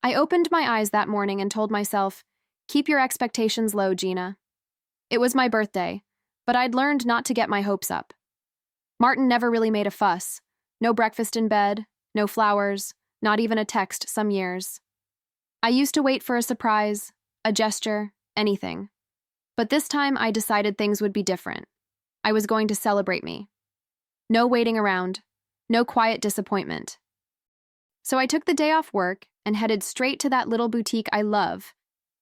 I opened my eyes that morning and told myself, keep your expectations low, Gina. It was my birthday, but I'd learned not to get my hopes up. Martin never really made a fuss. No breakfast in bed, no flowers, not even a text some years. I used to wait for a surprise, a gesture, anything. But this time I decided things would be different. I was going to celebrate me. No waiting around, no quiet disappointment. So I took the day off work and headed straight to that little boutique I love,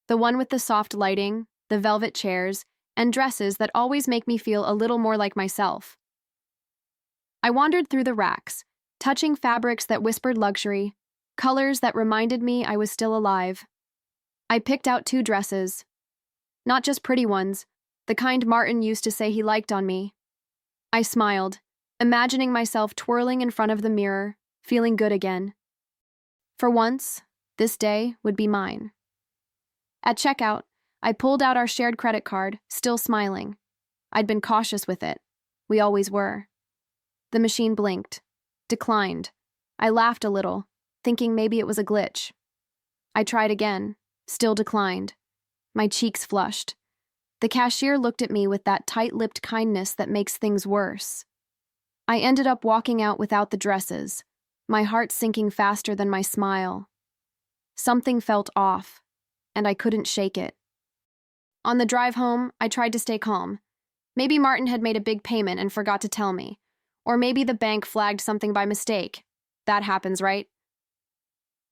the one with the soft lighting, the velvet chairs, and dresses that always make me feel a little more like myself. I wandered through the racks, touching fabrics that whispered luxury, colors that reminded me I was still alive. I picked out 2 dresses. Not just pretty ones, the kind Martin used to say he liked on me. I smiled, imagining myself twirling in front of the mirror, feeling good again. For once, this day would be mine. At checkout, I pulled out our shared credit card, still smiling. I'd been cautious with it. We always were. The machine blinked, declined. I laughed a little, thinking maybe it was a glitch. I tried again, still declined. My cheeks flushed. The cashier looked at me with that tight-lipped kindness that makes things worse. I ended up walking out without the dresses, my heart sinking faster than my smile. Something felt off, and I couldn't shake it. On the drive home, I tried to stay calm. Maybe Martin had made a big payment and forgot to tell me. Or maybe the bank flagged something by mistake. That happens, right?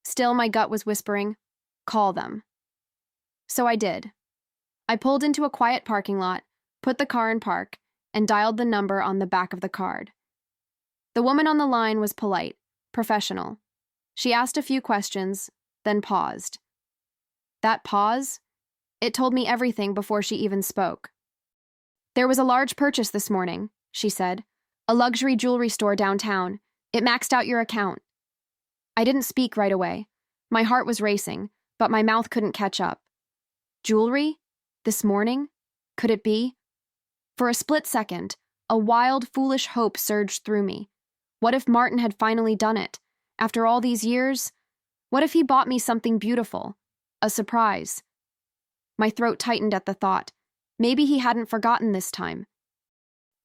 Still, my gut was whispering, call them. So I did. I pulled into a quiet parking lot, put the car in park, and dialed the number on the back of the card. The woman on the line was polite, professional. She asked a few questions, then paused. That pause? It told me everything before she even spoke. There was a large purchase this morning, she said. A luxury jewelry store downtown. It maxed out your account. I didn't speak right away. My heart was racing, but my mouth couldn't catch up. Jewelry? This morning? Could it be? For a split second, a wild, foolish hope surged through me. What if Martin had finally done it? After all these years? What if he bought me something beautiful? A surprise. My throat tightened at the thought. Maybe he hadn't forgotten this time.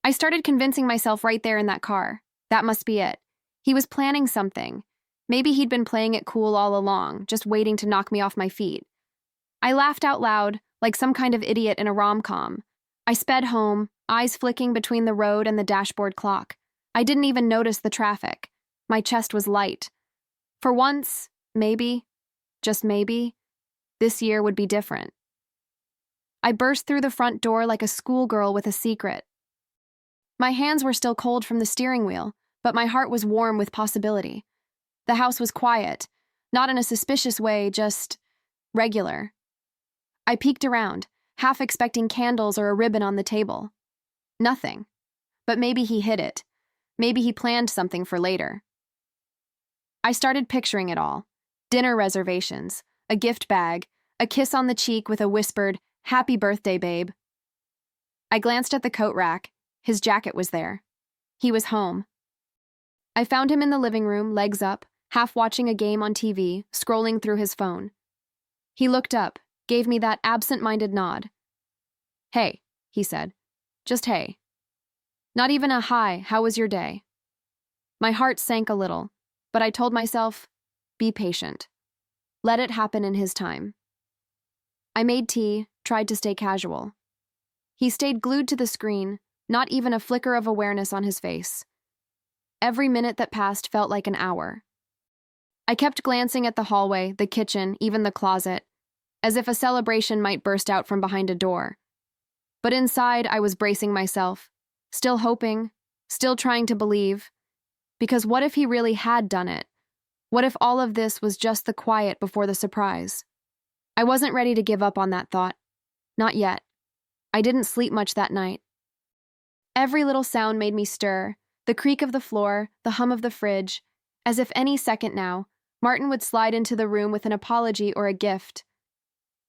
I started convincing myself right there in that car. That must be it. He was planning something. Maybe he'd been playing it cool all along, just waiting to knock me off my feet. I laughed out loud, like some kind of idiot in a rom-com. I sped home, eyes flicking between the road and the dashboard clock. I didn't even notice the traffic. My chest was light. For once, maybe, just maybe, this year would be different. I burst through the front door like a schoolgirl with a secret. My hands were still cold from the steering wheel, but my heart was warm with possibility. The house was quiet, not in a suspicious way, just regular. I peeked around, half expecting candles or a ribbon on the table. Nothing. But maybe he hid it. Maybe he planned something for later. I started picturing it all. Dinner reservations, a gift bag, a kiss on the cheek with a whispered, "Happy birthday, babe." I glanced at the coat rack. His jacket was there. He was home. I found him in the living room, legs up, half watching a game on TV, scrolling through his phone. He looked up, gave me that absent-minded nod. "Hey," he said. "Just hey." Not even a "hi, how was your day?" My heart sank a little, but I told myself, be patient. Let it happen in his time. I made tea, tried to stay casual. He stayed glued to the screen, not even a flicker of awareness on his face. Every minute that passed felt like an hour. I kept glancing at the hallway, the kitchen, even the closet, as if a celebration might burst out from behind a door. But inside, I was bracing myself, still hoping, still trying to believe. Because what if he really had done it? What if all of this was just the quiet before the surprise? I wasn't ready to give up on that thought. Not yet. I didn't sleep much that night. Every little sound made me stir, the creak of the floor, the hum of the fridge, as if any second now, Martin would slide into the room with an apology or a gift.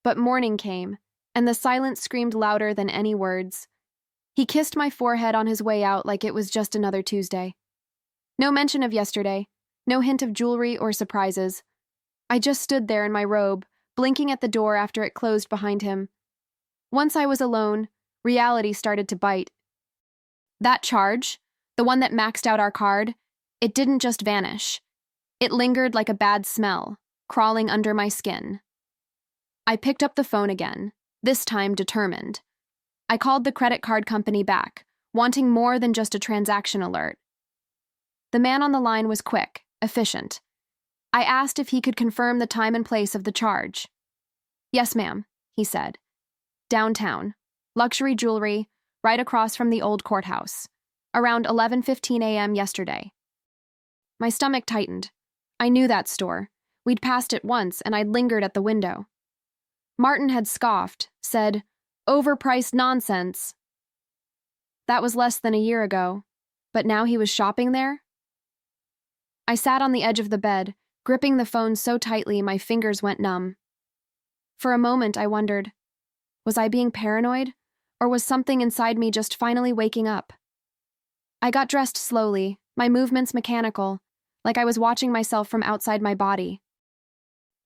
But morning came, and the silence screamed louder than any words. He kissed my forehead on his way out like it was just another Tuesday. No mention of yesterday, no hint of jewelry or surprises. I just stood there in my robe, blinking at the door after it closed behind him. Once I was alone, reality started to bite. That charge, the one that maxed out our card, it didn't just vanish. It lingered like a bad smell, crawling under my skin. I picked up the phone again, this time determined. I called the credit card company back, wanting more than just a transaction alert. The man on the line was quick, efficient. I asked if he could confirm the time and place of the charge. "Yes, ma'am," he said. "Downtown. Luxury jewelry, right across from the old courthouse. Around 11:15 a.m. yesterday." My stomach tightened. I knew that store. We'd passed it once, and I'd lingered at the window. Martin had scoffed, said, "Overpriced nonsense." That was less than a year ago, but now he was shopping there? I sat on the edge of the bed, gripping the phone so tightly my fingers went numb. For a moment, I wondered, was I being paranoid, or was something inside me just finally waking up? I got dressed slowly, my movements mechanical, like I was watching myself from outside my body.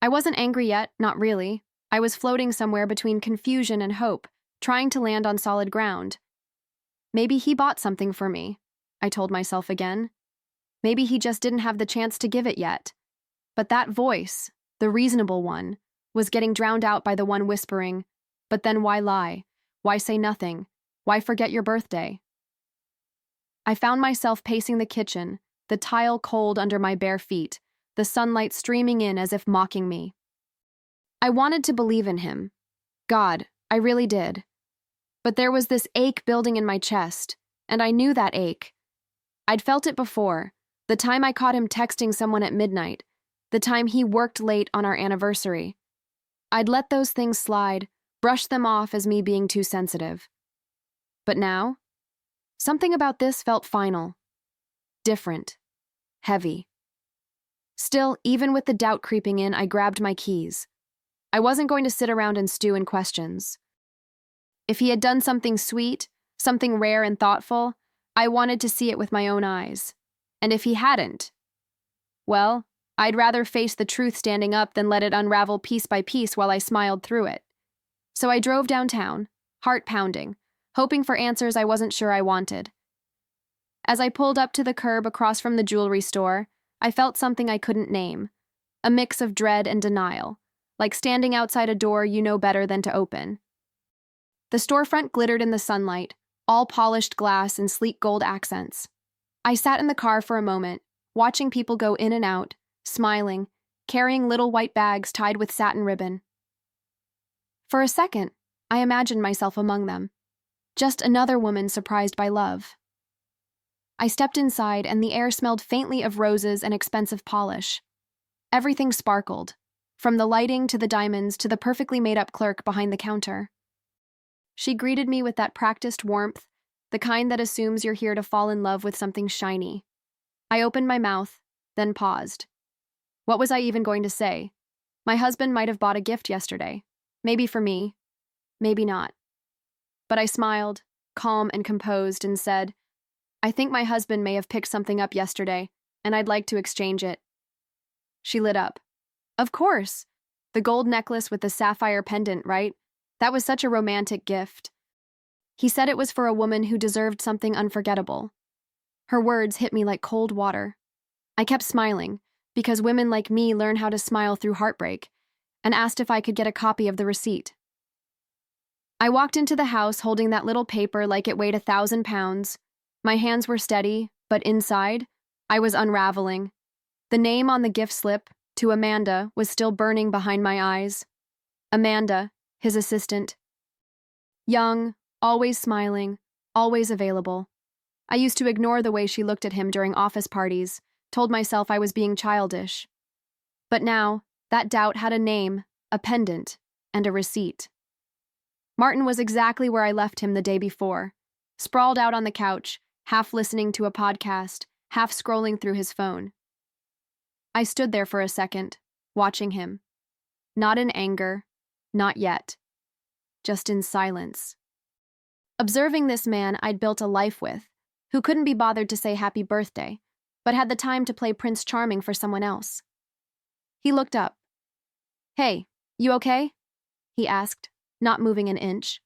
I wasn't angry yet, not really. I was floating somewhere between confusion and hope, trying to land on solid ground. Maybe he bought something for me, I told myself again. Maybe he just didn't have the chance to give it yet. But that voice, the reasonable one, was getting drowned out by the one whispering, "But then why lie? Why say nothing? Why forget your birthday?" I found myself pacing the kitchen, the tile cold under my bare feet, the sunlight streaming in as if mocking me. I wanted to believe in him. God, I really did. But there was this ache building in my chest, and I knew that ache. I'd felt it before, the time I caught him texting someone at midnight, the time he worked late on our anniversary. I'd let those things slide, brush them off as me being too sensitive. But now, something about this felt final, different, heavy. Still, even with the doubt creeping in, I grabbed my keys. I wasn't going to sit around and stew in questions. If he had done something sweet, something rare and thoughtful, I wanted to see it with my own eyes. And if he hadn't, well, I'd rather face the truth standing up than let it unravel piece by piece while I smiled through it. So I drove downtown, heart pounding, hoping for answers I wasn't sure I wanted. As I pulled up to the curb across from the jewelry store, I felt something I couldn't name, a mix of dread and denial, like standing outside a door you know better than to open. The storefront glittered in the sunlight, all polished glass and sleek gold accents. I sat in the car for a moment, watching people go in and out, smiling, carrying little white bags tied with satin ribbon. For a second, I imagined myself among them, just another woman surprised by love. I stepped inside, and the air smelled faintly of roses and expensive polish. Everything sparkled, from the lighting to the diamonds to the perfectly made-up clerk behind the counter. She greeted me with that practiced warmth, the kind that assumes you're here to fall in love with something shiny. I opened my mouth, then paused. What was I even going to say? My husband might have bought a gift yesterday. Maybe for me, maybe not. But I smiled, calm and composed, and said, "I think my husband may have picked something up yesterday, and I'd like to exchange it." She lit up. "Of course. The gold necklace with the sapphire pendant, right? That was such a romantic gift." He said it was for a woman who deserved something unforgettable. Her words hit me like cold water. I kept smiling, because women like me learn how to smile through heartbreak, and asked if I could get a copy of the receipt. I walked into the house holding that little paper like it weighed 1,000 pounds. My hands were steady, but inside, I was unraveling. The name on the gift slip, to Amanda, was still burning behind my eyes. Amanda, his assistant. Young, always smiling, always available. I used to ignore the way she looked at him during office parties, told myself I was being childish. But now, that doubt had a name, a pendant, and a receipt. Martin was exactly where I left him the day before, sprawled out on the couch, half listening to a podcast, half scrolling through his phone. I stood there for a second, watching him. Not in anger, not yet. Just in silence. Observing this man I'd built a life with, who couldn't be bothered to say happy birthday, but had the time to play Prince Charming for someone else. He looked up, Hey, you okay? He asked, not moving an inch.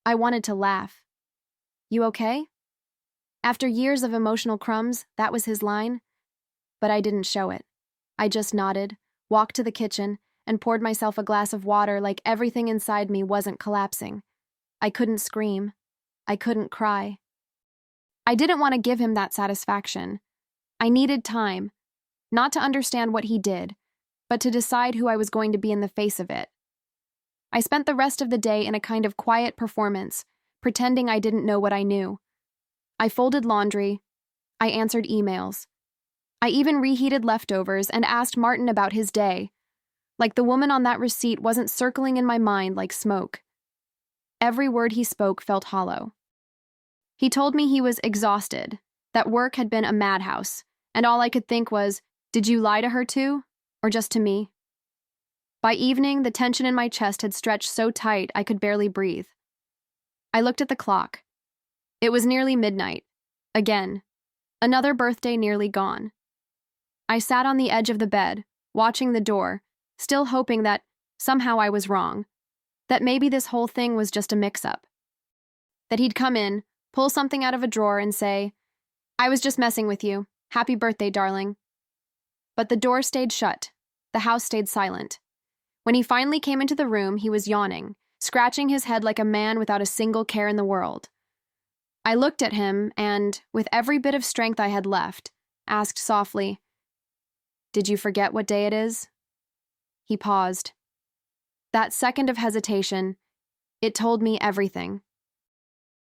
I wanted to laugh. You okay? After years of emotional crumbs, that was his line, but I didn't show it. I just nodded, walked to the kitchen, and poured myself a glass of water like everything inside me wasn't collapsing. I couldn't scream. I couldn't cry. I didn't want to give him that satisfaction. I needed time, not to understand what he did, but to decide who I was going to be in the face of it. I spent the rest of the day in a kind of quiet performance, pretending I didn't know what I knew. I folded laundry. I answered emails. I even reheated leftovers and asked Martin about his day, like the woman on that receipt wasn't circling in my mind like smoke. Every word he spoke felt hollow. He told me he was exhausted, that work had been a madhouse, and all I could think was, did you lie to her too? Or just to me? By evening, the tension in my chest had stretched so tight I could barely breathe. I looked at the clock. It was nearly midnight. Again. Another birthday nearly gone. I sat on the edge of the bed, watching the door, still hoping that somehow I was wrong, that maybe this whole thing was just a mix-up. That he'd come in, pull something out of a drawer and say, I was just messing with you. Happy birthday, darling. But the door stayed shut. The house stayed silent. When he finally came into the room, he was yawning, scratching his head like a man without a single care in the world. I looked at him and, with every bit of strength I had left, asked softly, Did you forget what day it is? He paused. That second of hesitation, it told me everything.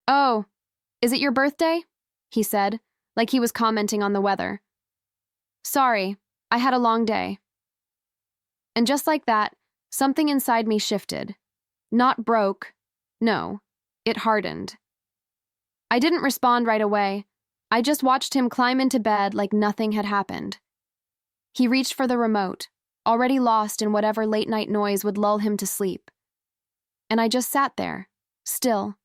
Oh, is it your birthday? He said, like he was commenting on the weather. Sorry, I had a long day. And just like that, something inside me shifted. Not broke. No, it hardened. I didn't respond right away. I just watched him climb into bed like nothing had happened. He reached for the remote, already lost in whatever late-night noise would lull him to sleep. And I just sat there, still.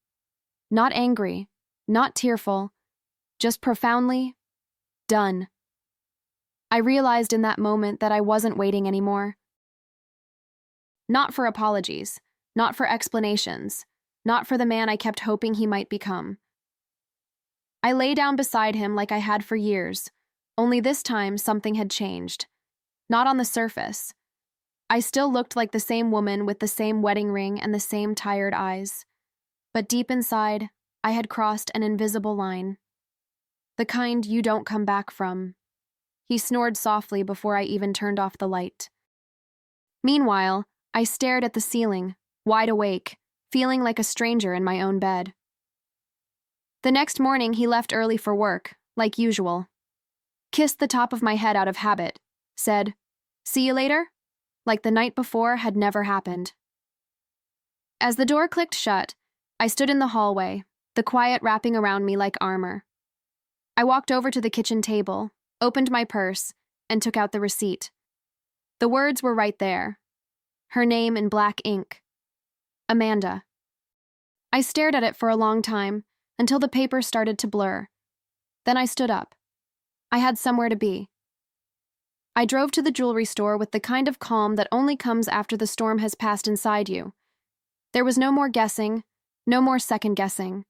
Not angry, not tearful, just profoundly done. I realized in that moment that I wasn't waiting anymore. Not for apologies, not for explanations, not for the man I kept hoping he might become. I lay down beside him like I had for years, only this time something had changed. Not on the surface. I still looked like the same woman with the same wedding ring and the same tired eyes. But deep inside, I had crossed an invisible line. The kind you don't come back from. He snored softly before I even turned off the light. Meanwhile, I stared at the ceiling, wide awake, feeling like a stranger in my own bed. The next morning, he left early for work, like usual. Kissed the top of my head out of habit, said, "See you later?" like the night before had never happened. As the door clicked shut, I stood in the hallway, the quiet wrapping around me like armor. I walked over to the kitchen table, opened my purse, and took out the receipt. The words were right there. Her name in black ink. Amanda. I stared at it for a long time, until the paper started to blur. Then I stood up. I had somewhere to be. I drove to the jewelry store with the kind of calm that only comes after the storm has passed inside you. There was no more guessing, no more second-guessing.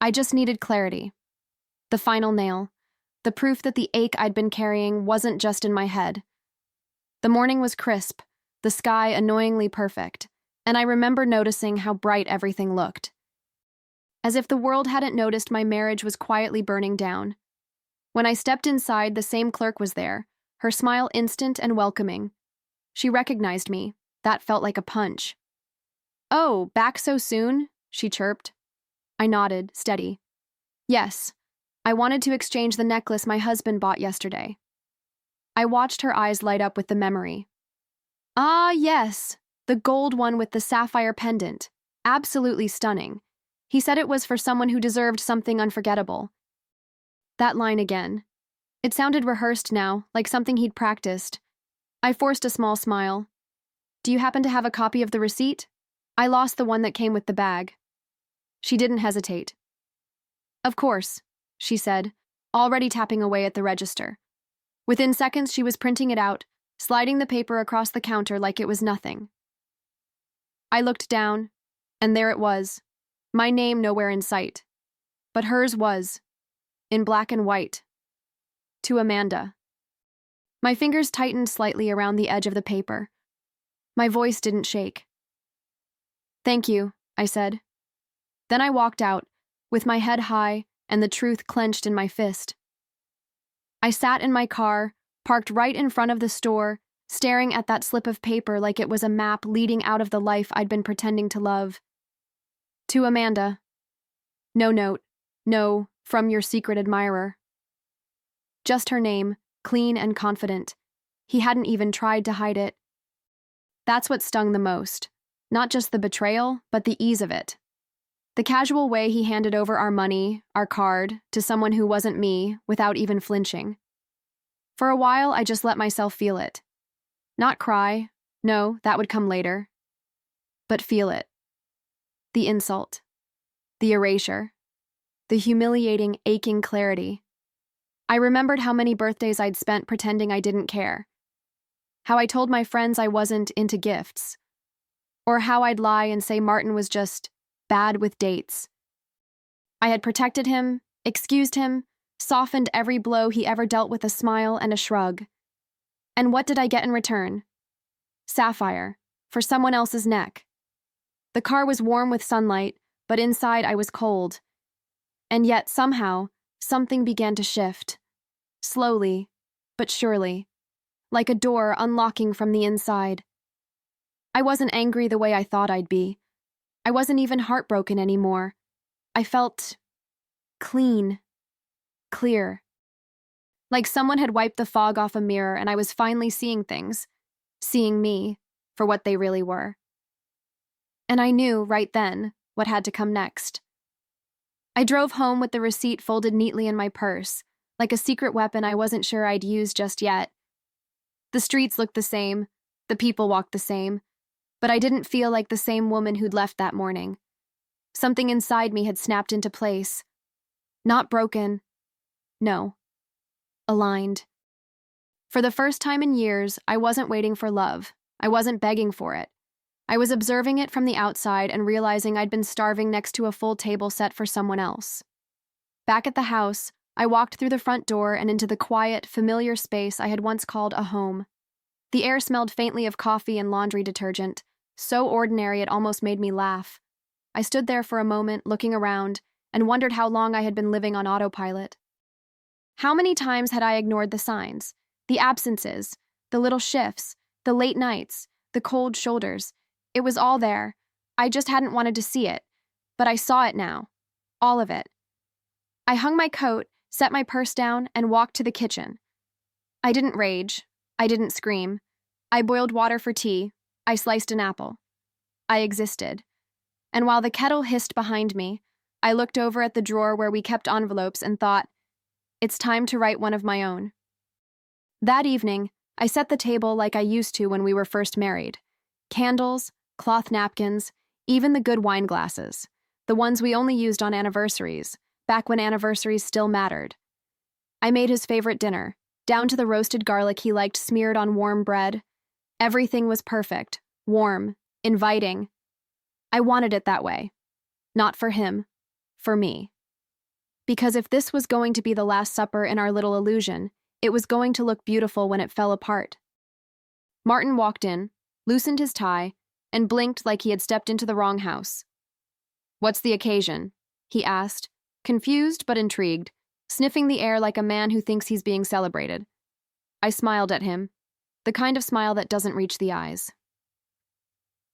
I just needed clarity. The final nail. The proof that the ache I'd been carrying wasn't just in my head. The morning was crisp, the sky annoyingly perfect, and I remember noticing how bright everything looked. As if the world hadn't noticed my marriage was quietly burning down. When I stepped inside, the same clerk was there, her smile instant and welcoming. She recognized me. That felt like a punch. "Oh, back so soon?" she chirped. I nodded, steady. "Yes, I wanted to exchange the necklace my husband bought yesterday." I watched her eyes light up with the memory. "Ah, yes, the gold one with the sapphire pendant. Absolutely stunning. He said it was for someone who deserved something unforgettable." That line again. It sounded rehearsed now, like something he'd practiced. I forced a small smile. "Do you happen to have a copy of the receipt? I lost the one that came with the bag." She didn't hesitate. "Of course," she said, already tapping away at the register. Within seconds, she was printing it out, sliding the paper across the counter like it was nothing. I looked down, and there it was, my name nowhere in sight. But hers was, in black and white. To Amanda. My fingers tightened slightly around the edge of the paper. My voice didn't shake. "Thank you," I said. Then I walked out, with my head high and the truth clenched in my fist. I sat in my car, parked right in front of the store, staring at that slip of paper like it was a map leading out of the life I'd been pretending to love. To Amanda. No note. No, from your secret admirer. Just her name, clean and confident. He hadn't even tried to hide it. That's what stung the most. Not just the betrayal, but the ease of it. The casual way he handed over our money, our card, to someone who wasn't me, without even flinching. For a while, I just let myself feel it. Not cry. No, that would come later. But feel it. The insult. The erasure. The humiliating, aching clarity. I remembered how many birthdays I'd spent pretending I didn't care. How I told my friends I wasn't into gifts. Or how I'd lie and say Martin was just bad with dates. I had protected him, excused him, softened every blow he ever dealt with a smile and a shrug. And what did I get in return? Sapphire, for someone else's neck. The car was warm with sunlight, but inside I was cold. And yet, somehow, something began to shift. Slowly, but surely. Like a door unlocking from the inside. I wasn't angry the way I thought I'd be. I wasn't even heartbroken anymore. I felt clean, clear. Like someone had wiped the fog off a mirror and I was finally seeing things, seeing me for what they really were. And I knew right then what had to come next. I drove home with the receipt folded neatly in my purse, like a secret weapon I wasn't sure I'd use just yet. The streets looked the same, the people walked the same, but I didn't feel like the same woman who'd left that morning. Something inside me had snapped into place. Not broken. No. Aligned. For the first time in years, I wasn't waiting for love. I wasn't begging for it. I was observing it from the outside and realizing I'd been starving next to a full table set for someone else. Back at the house, I walked through the front door and into the quiet, familiar space I had once called a home. The air smelled faintly of coffee and laundry detergent, so ordinary it almost made me laugh. I stood there for a moment, looking around, and wondered how long I had been living on autopilot. How many times had I ignored the signs, the absences, the little shifts, the late nights, the cold shoulders? It was all there. I just hadn't wanted to see it, but I saw it now. All of it. I hung my coat, set my purse down, and walked to the kitchen. I didn't rage. I didn't scream. I boiled water for tea. I sliced an apple. I existed. And while the kettle hissed behind me, I looked over at the drawer where we kept envelopes and thought, it's time to write one of my own. That evening, I set the table like I used to when we were first married. Candles, cloth napkins, even the good wine glasses, the ones we only used on anniversaries, back when anniversaries still mattered. I made his favorite dinner, down to the roasted garlic he liked smeared on warm bread. Everything was perfect, warm, inviting. I wanted it that way. Not for him, for me. Because if this was going to be the last supper in our little illusion, it was going to look beautiful when it fell apart. Martin walked in, loosened his tie, and blinked like he had stepped into the wrong house. "What's the occasion?" he asked, confused but intrigued, sniffing the air like a man who thinks he's being celebrated. I smiled at him, the kind of smile that doesn't reach the eyes.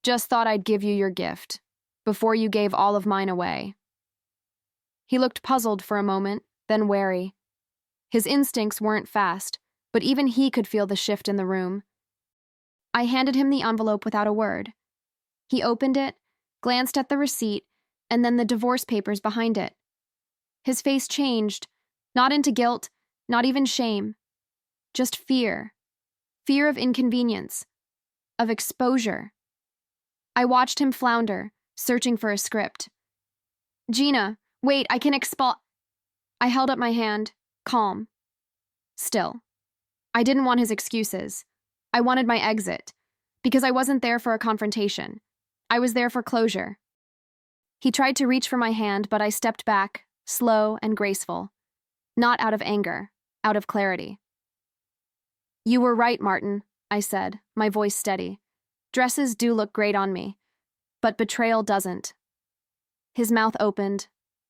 "Just thought I'd give you your gift, before you gave all of mine away." He looked puzzled for a moment, then wary. His instincts weren't fast, but even he could feel the shift in the room. I handed him the envelope without a word. He opened it, glanced at the receipt, and then the divorce papers behind it. His face changed, not into guilt, not even shame. Just fear. Fear of inconvenience. Of exposure. I watched him flounder, searching for a script. "Gina, wait, I can I held up my hand, calm. Still. I didn't want his excuses. I wanted my exit, because I wasn't there for a confrontation. I was there for closure. He tried to reach for my hand, but I stepped back, slow and graceful. Not out of anger, out of clarity. "You were right, Martin," I said, my voice steady. "Dresses do look great on me, but betrayal doesn't." His mouth opened,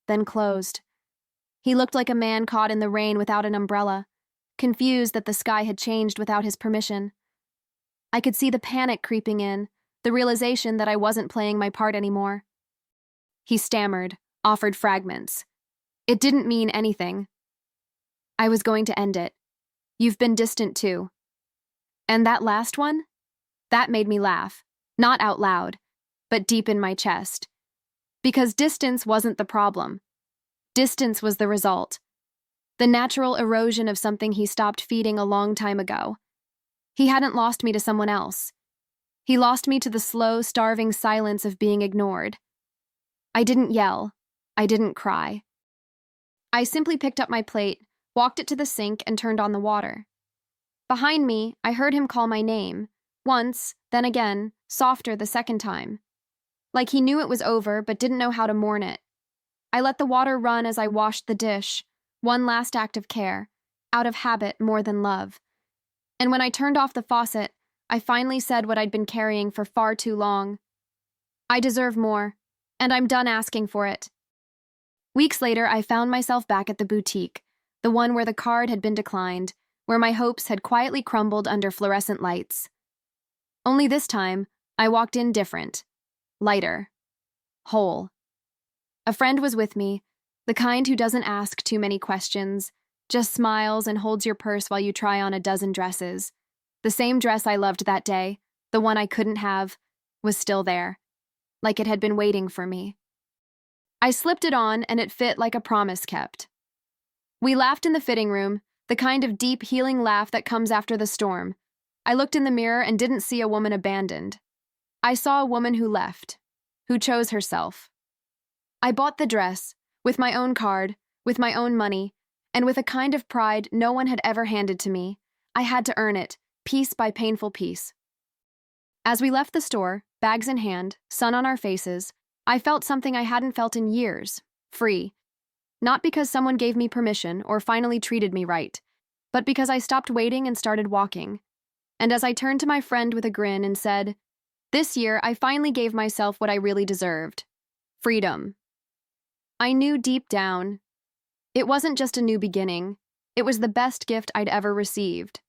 then closed. He looked like a man caught in the rain without an umbrella, confused that the sky had changed without his permission. I could see the panic creeping in, the realization that I wasn't playing my part anymore. He stammered, offered fragments. It didn't mean anything. I was going to end it. "You've been distant too." And that last one? That made me laugh, not out loud, but deep in my chest. Because distance wasn't the problem. Distance was the result. The natural erosion of something he stopped feeding a long time ago. He hadn't lost me to someone else. He lost me to the slow, starving silence of being ignored. I didn't yell. I didn't cry. I simply picked up my plate, walked it to the sink, and turned on the water. Behind me, I heard him call my name, once, then again, softer the second time. Like he knew it was over, but didn't know how to mourn it. I let the water run as I washed the dish, one last act of care, out of habit more than love. And when I turned off the faucet, I finally said what I'd been carrying for far too long. I deserve more, and I'm done asking for it. Weeks later, I found myself back at the boutique, the one where the card had been declined, where my hopes had quietly crumbled under fluorescent lights. Only this time, I walked in different, lighter, whole. A friend was with me, the kind who doesn't ask too many questions, just smiles and holds your purse while you try on a dozen dresses. The same dress I loved that day, the one I couldn't have, was still there, like it had been waiting for me. I slipped it on, and it fit like a promise kept. We laughed in the fitting room, the kind of deep, healing laugh that comes after the storm. I looked in the mirror and didn't see a woman abandoned. I saw a woman who left, who chose herself. I bought the dress, with my own card, with my own money, and with a kind of pride no one had ever handed to me. I had to earn it, piece by painful piece. As we left the store, bags in hand, sun on our faces, I felt something I hadn't felt in years, free. Not because someone gave me permission or finally treated me right, but because I stopped waiting and started walking. And as I turned to my friend with a grin and said, "This year I finally gave myself what I really deserved. Freedom." I knew deep down, it wasn't just a new beginning, it was the best gift I'd ever received.